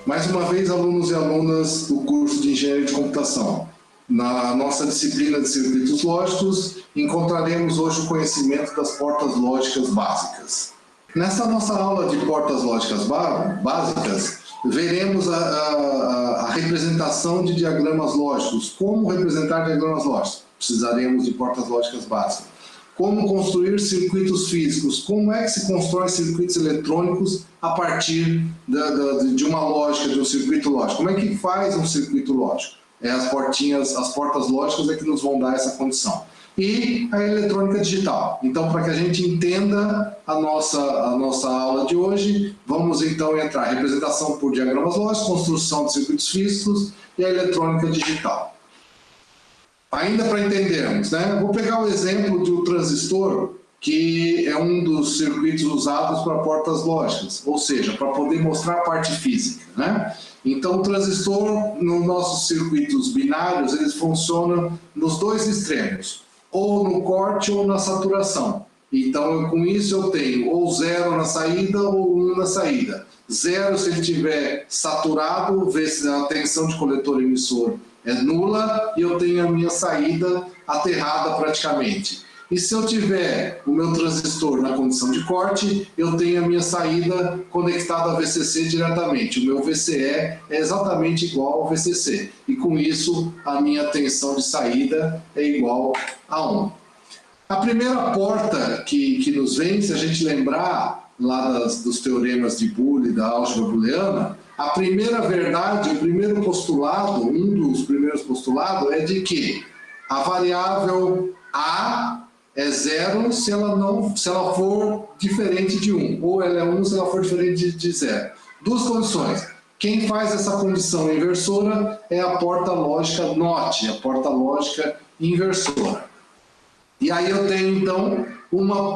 Mais uma vez, alunos e alunas do curso de Engenharia de Computação. Na nossa disciplina de circuitos lógicos, encontraremos hoje o conhecimento das portas lógicas básicas. Nesta nossa aula de portas lógicas básicas, veremos a representação de diagramas lógicos. Como representar diagramas lógicos? Precisaremos de portas lógicas básicas. Como construir circuitos físicos, como é que se constrói circuitos eletrônicos a partir de uma lógica, de um circuito lógico. Como é que faz um circuito lógico? As portas lógicas é que nos vão dar essa condição. E a eletrônica digital. Então, para que a gente entenda a nossa aula de hoje, vamos então entrar em representação por diagramas lógicos, construção de circuitos físicos e a eletrônica digital. Ainda para entendermos, né? Vou pegar o exemplo de um transistor, que é um dos circuitos usados para portas lógicas, ou seja, para poder mostrar a parte física, né? Então, o transistor, nos nossos circuitos binários, eles funcionam nos dois extremos, ou no corte ou na saturação. Então, com isso eu tenho ou 0 na saída ou 1 na saída. 0 se ele estiver saturado, vê se a tensão de coletor emissor é nula e eu tenho a minha saída aterrada praticamente. E se eu tiver o meu transistor na condição de corte, eu tenho a minha saída conectada a VCC diretamente. O meu VCE é exatamente igual ao VCC. E com isso, a minha tensão de saída é igual a 1. A primeira porta que nos vem, se a gente lembrar lá dos teoremas de Boole e da álgebra booleana, a primeira verdade, o primeiro postulado, um dos primeiros postulados é de que a variável A é 0 se ela for diferente de 1, ou ela é 1 se ela for diferente de 0. Duas condições. Quem faz essa condição inversora é a porta lógica NOT, a porta lógica inversora. E aí eu tenho então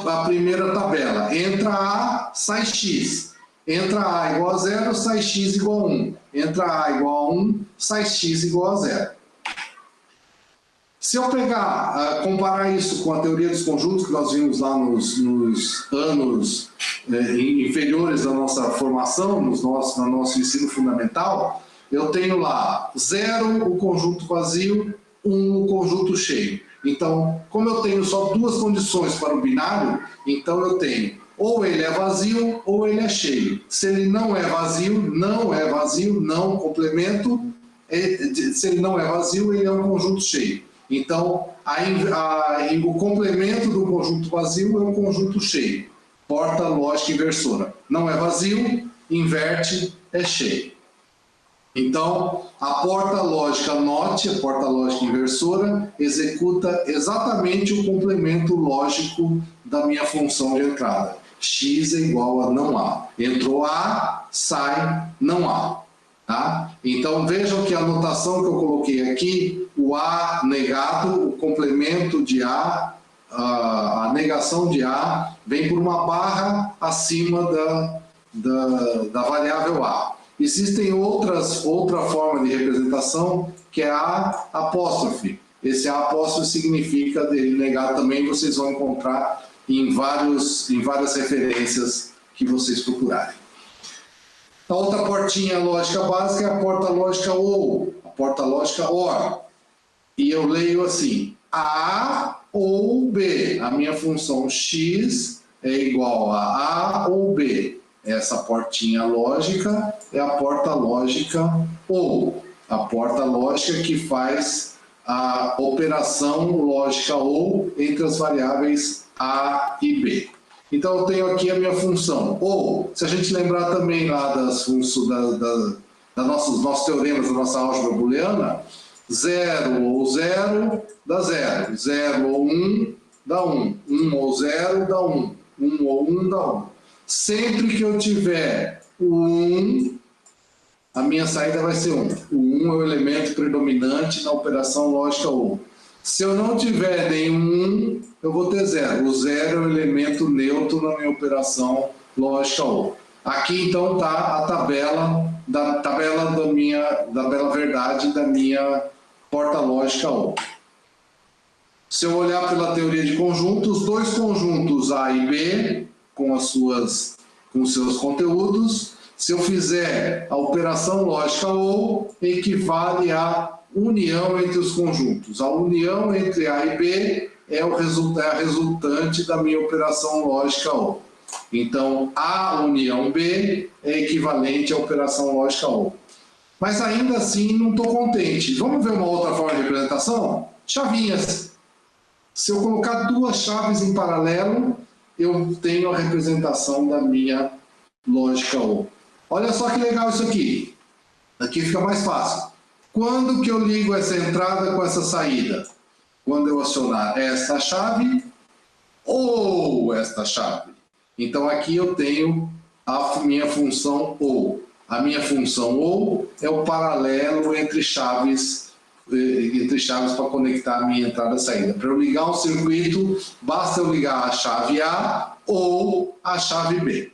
a primeira tabela. Entra A, sai X. Entra A igual a 0, sai X igual a 1. Entra A igual a 1, sai X igual a 0. Se eu comparar isso com a teoria dos conjuntos que nós vimos lá nos anos inferiores da nossa formação, no nosso ensino fundamental, eu tenho lá 0 o conjunto vazio, 1 o conjunto cheio. Então, como eu tenho só duas condições para o binário, então eu tenho ou ele é vazio ou ele é cheio. Se ele não é vazio, não complemento. Se ele não é vazio, ele é um conjunto cheio. Então, o complemento do conjunto vazio é um conjunto cheio. Porta lógica inversora. Não é vazio, inverte, é cheio. Então, a porta lógica NOT, a porta lógica inversora, executa exatamente o complemento lógico da minha função de entrada. X é igual a não A. Entrou A, sai não A. Tá? Então, vejam que a notação que eu coloquei aqui, o A negado, o complemento de a negação de A, vem por uma barra acima da variável A. Existem outra forma de representação, que é A apóstrofe. Esse A apóstrofe significa dele negar também, vocês vão encontrar em várias referências que vocês procurarem. A outra portinha lógica básica é a porta lógica OR, a porta lógica OR. E eu leio assim, A ou B. A minha função X é igual a A ou B. Essa portinha lógica é a porta lógica OR. A porta lógica que faz a operação lógica OR entre as variáveis A e B. Então eu tenho aqui a minha função. Ou, se a gente lembrar também lá das funções nossos teoremas da nossa álgebra booleana, 0 ou 0 dá 0. 0 ou 1 dá 1. 1 ou 0 dá 1. 1 ou 1 dá 1. Sempre que eu tiver o 1, a minha saída vai ser 1. O 1 é o elemento predominante na operação lógica OR. Se eu não tiver nenhum 1, eu vou ter 0. O 0 é o elemento neutro na minha operação lógica OR. Aqui então está a tabela verdade da minha porta lógica OR. Se eu olhar pela teoria de conjuntos, dois conjuntos A e B com os seus conteúdos Se eu fizer a operação lógica OU, equivale à união entre os conjuntos. A união entre A e B é a resultante da minha operação lógica OU. Então, A união B é equivalente à operação lógica OU. Mas ainda assim não estou contente. Vamos ver uma outra forma de representação? Chavinhas. Se eu colocar duas chaves em paralelo, eu tenho a representação da minha lógica OU. Olha só que legal isso aqui. Aqui fica mais fácil. Quando que eu ligo essa entrada com essa saída? Quando eu acionar esta chave ou esta chave. Então aqui eu tenho a minha função OU. A minha função OU é o paralelo entre chaves para conectar a minha entrada e saída. Para eu ligar um circuito, basta eu ligar a chave A ou a chave B.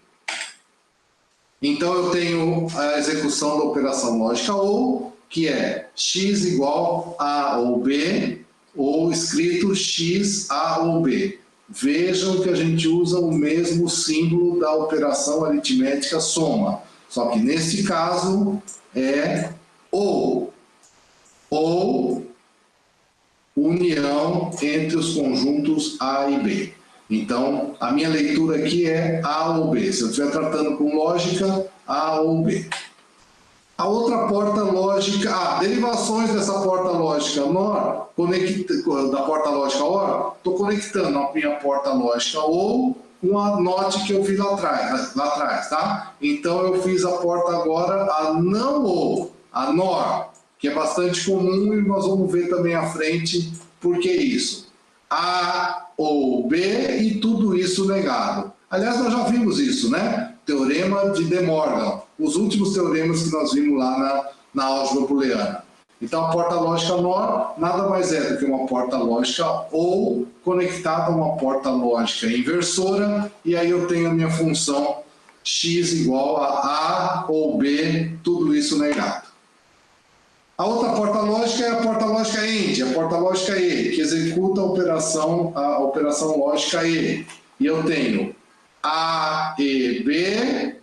Então eu tenho a execução da operação lógica OU, que é x igual a ou B, ou escrito x a ou B. Vejam que a gente usa o mesmo símbolo da operação aritmética soma, só que neste caso é ou união entre os conjuntos A e B. Então, a minha leitura aqui é A ou B. Se eu estiver tratando com lógica, A ou B. A outra porta lógica, derivações dessa porta lógica NOR, da porta lógica OR, estou conectando a minha porta lógica OU com a NOT que eu fiz lá atrás, tá? Então eu fiz a porta agora, a não OU, a NOR, que é bastante comum e nós vamos ver também à frente por que isso. A ou B e tudo isso negado. Aliás, nós já vimos isso, né? Teorema de De Morgan, os últimos teoremas que nós vimos lá na álgebra booleana. Então, a porta lógica NOR nada mais é do que uma porta lógica OU conectada a uma porta lógica inversora, e aí eu tenho a minha função x igual a ou B, tudo isso negado. A outra porta lógica é a porta lógica AND, a porta lógica E, que executa a operação lógica E. E eu tenho A e B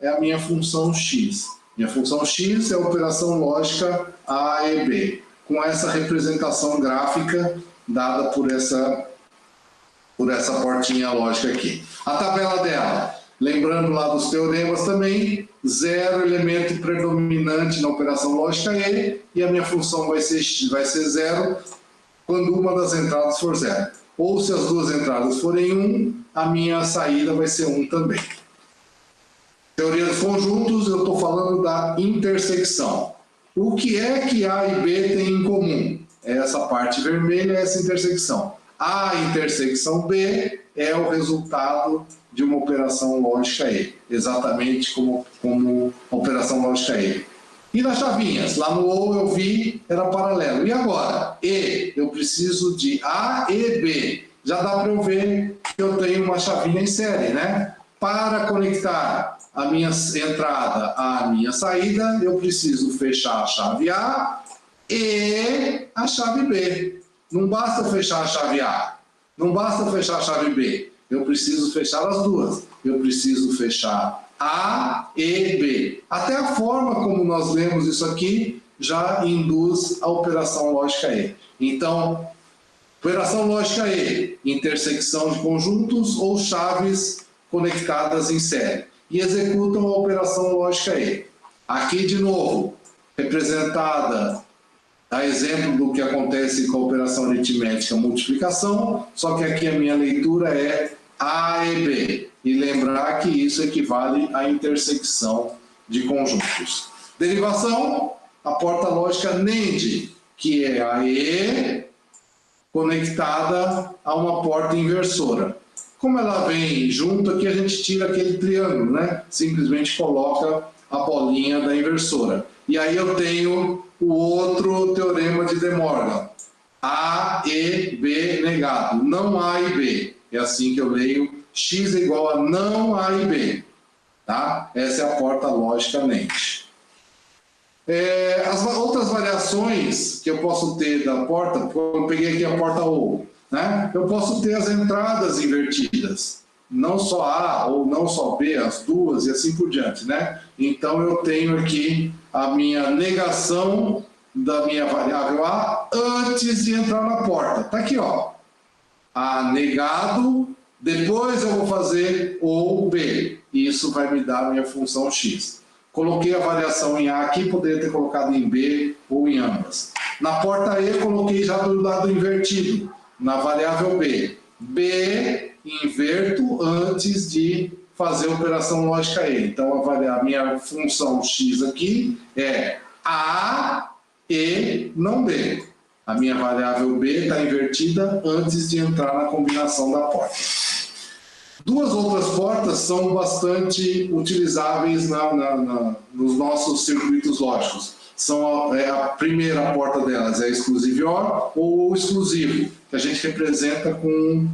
é a minha função x. Minha função x é a operação lógica A e B, com essa representação gráfica dada por essa portinha lógica aqui. A tabela dela, lembrando lá dos teoremas também, zero elemento predominante na operação lógica E, e a minha função vai ser zero quando uma das entradas for zero. Ou se as duas entradas forem 1, a minha saída vai ser 1 também. Teoria dos conjuntos, eu estou falando da intersecção. O que é que A e B têm em comum? É essa parte vermelha, essa intersecção. A intersecção B é o resultado de uma operação lógica E, exatamente como a operação lógica E. E nas chavinhas? Lá no OU eu vi, era paralelo. E agora? E, eu preciso de A e B. Já dá para eu ver que eu tenho uma chavinha em série, né? Para conectar a minha entrada à minha saída, eu preciso fechar a chave A e a chave B. Não basta fechar a chave A, não basta fechar a chave B. Eu preciso fechar as duas. Eu preciso fechar A e B. Até a forma como nós lemos isso aqui já induz a operação lógica E. Então, operação lógica E, intersecção de conjuntos ou chaves conectadas em série. E executam a operação lógica E. Aqui, de novo, representada a exemplo do que acontece com a operação aritmética multiplicação, só que aqui a minha leitura é A e B. E lembrar que isso equivale à intersecção de conjuntos. Derivação, a porta lógica NAND, que é a E conectada a uma porta inversora. Como ela vem junto, aqui a gente tira aquele triângulo, né? Simplesmente coloca a bolinha da inversora. E aí eu tenho o outro teorema de De Morgan. A e B negado, não A e B. É assim que eu leio x é igual a não A e B. Tá? Essa é a porta lógica NAND. As outras variações que eu posso ter da porta, eu peguei aqui a porta OU, né? Eu posso ter as entradas invertidas. não só A ou não só B, as duas e assim por diante, né? Então eu tenho aqui a minha negação da minha variável A antes de entrar na porta. Está aqui, ó. A negado, depois eu vou fazer o B. Isso vai me dar a minha função x. Coloquei a variação em A aqui, poderia ter colocado em B ou em ambas. Na porta E, coloquei já do lado invertido, na variável B. B, inverto antes de fazer a operação lógica E. Então, a minha função x aqui é A e não B. A minha variável B está invertida antes de entrar na combinação da porta. Duas outras portas são bastante utilizáveis nos nossos circuitos lógicos. A primeira porta delas é exclusive OR ou o exclusivo, que a gente representa com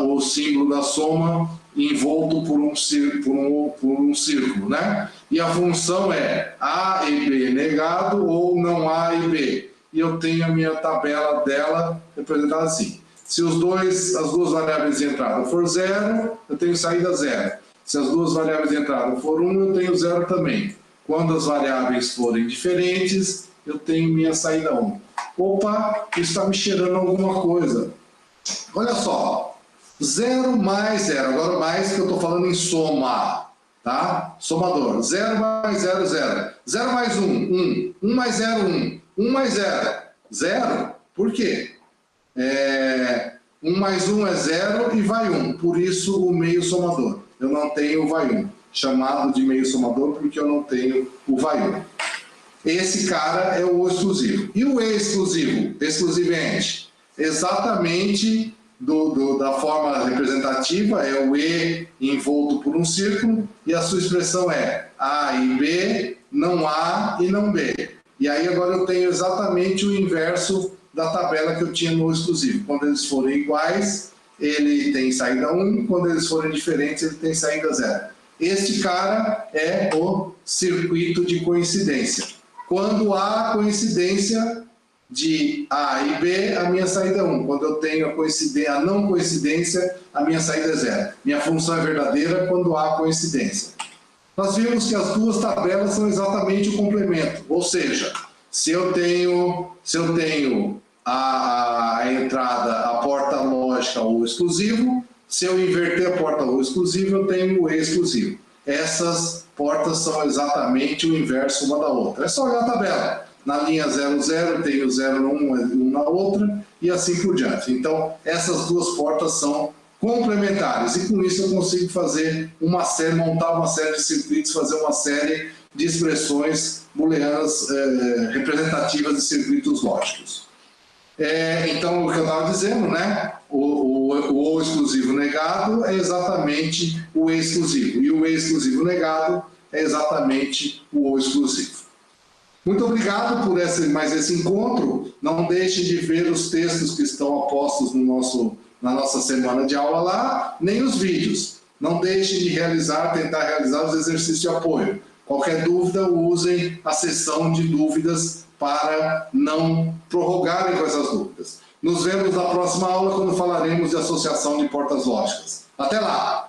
o símbolo da soma envolto por um círculo, né? E a função é A e B negado ou não A e B. E eu tenho a minha tabela dela representada assim. Se as duas variáveis de entrada for 0, eu tenho saída 0. Se as duas variáveis de entrada for 1, eu tenho 0 também. Quando as variáveis forem diferentes, eu tenho minha saída 1. Opa, isso está me cheirando alguma coisa. Olha só, 0 mais 0, agora mais que eu estou falando em soma, tá? Somador, 0 mais 0, 0. 0 mais 1, 1. 1 mais 0, 1. 1 mais 0, 0. Por quê? 1 mais 1 é 0 e vai 1, por isso o meio somador. Eu não tenho o vai 1, chamado de meio somador porque eu não tenho o vai 1. Esse cara é o exclusivo. E o exclusivo? Exclusivamente. Exatamente da forma representativa, é o E envolto por um círculo, e a sua expressão é A e B, não A e não B. E aí agora eu tenho exatamente o inverso da tabela que eu tinha no exclusivo. Quando eles forem iguais, ele tem saída 1, quando eles forem diferentes, ele tem saída 0. Este cara é o circuito de coincidência. Quando há coincidência de A e B, a minha saída é 1. Quando eu tenho a não coincidência, a minha saída é 0. Minha função é verdadeira quando há coincidência. Nós vimos que as duas tabelas são exatamente o complemento. Ou seja, se eu tenho a entrada, a porta lógica ou exclusivo, se eu inverter a porta ou exclusivo, eu tenho o exclusivo. Essas portas são exatamente o inverso uma da outra. É só olhar a tabela. Na linha 0, 0, tenho 0, 1 na outra e assim por diante. Então, essas duas portas são complementares e com isso eu consigo fazer montar uma série de circuitos, fazer uma série de expressões booleanas representativas de circuitos lógicos. Então, o que eu estava dizendo, né? O exclusivo negado é exatamente o exclusivo, e o exclusivo negado é exatamente o exclusivo. Muito obrigado por mais esse encontro. Não deixem de ver os textos que estão postos na nossa semana de aula lá, nem os vídeos. Não deixem de tentar realizar os exercícios de apoio. Qualquer dúvida, usem a seção de dúvidas para não prorrogarem com essas dúvidas. Nos vemos na próxima aula, quando falaremos de associação de portas lógicas. Até lá!